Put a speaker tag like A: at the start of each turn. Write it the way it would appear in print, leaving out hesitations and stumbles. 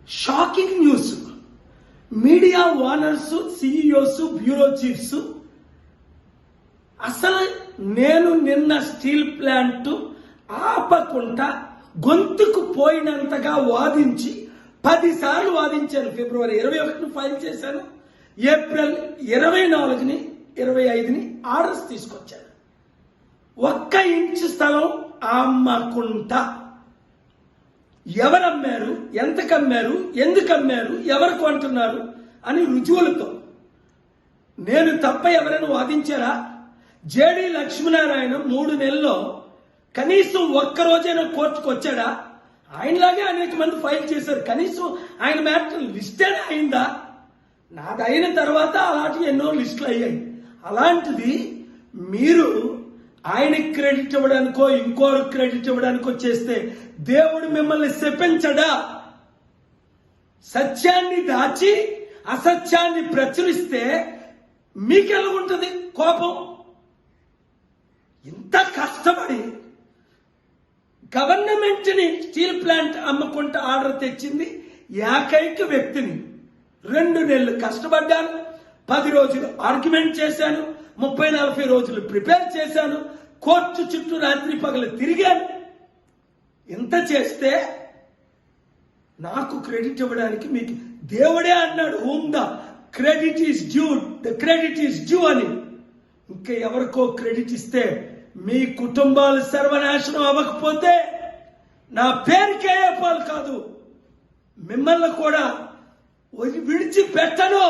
A: Shocking news. Media owners, CEOs, bureau chiefs అసలు నేను నిన్న స్టీల్ ప్లాంట్ ఆపకుండా గొంతుకు పోయినంతగా వాదించి 10 సార్లు వాదించాను. ఫిబ్రవరి 21ని ఫైల్ చేశాను. ఏప్రిల్ 24ని 25ని ఆర్డర్స్ తీసుకొచ్చాను. 1 ఇంచు స్థలం అమ్మకుంటా ఎవరమ్మారు, ఎంతకు అమ్మారు, ఎందుకు అమ్మారు, ఎవరు కొంటున్నారు అని రుజువులతో. నేను తప్ప ఎవరైనా వాదించారా? జేడి లక్ష్మీనారాయణ 3 నెలల్లో కనీసం ఒక్కరోజైనా కోర్టుకు వచ్చాడా? ఆయనలాగే అనేక మంది ఫైల్ చేశారు. కనీసం ఆయన మ్యాటర్ లిస్టే అయిందా? నాది అయిన తర్వాత అలాంటి ఎన్నో లిస్టులు అయ్యాయి. అలాంటిది మీరు ఆయనకి క్రెడిట్ ఇవ్వడానికో ఇంకోరు క్రెడిట్ ఇవ్వడానికో చేస్తే దేవుడు మిమ్మల్ని శపించడా? సత్యాన్ని దాచి అసత్యాన్ని ప్రచురిస్తే మీకెలా ఉంటుంది కోపం? ఇంత కష్టపడి గవర్నమెంట్ని స్టీల్ ప్లాంట్ అమ్మకుంటా ఆర్డర్ తెచ్చింది ఏకైక వ్యక్తిని. 2 నెలలు కష్టపడ్డాను, 10 రోజులు ఆర్గ్యుమెంట్ చేశాను, 30-40 రోజులు ప్రిపేర్ చేశాను, కోర్టు చుట్టూ రాత్రి పగలు తిరిగాను. ఇంత చేస్తే నాకు క్రెడిట్ ఇవ్వడానికి మీకు దేవుడే అన్నాడు, whom the credit is due, the credit is due అని. ఇంకా ఎవరికో క్రెడిట్ ఇస్తే మీ కుటుంబాలు సర్వనాశనం అవ్వకపోతే నా పేరు కేఏపాల్ కాదు, మిమ్మల్ని కూడా విడిచిపెట్టను.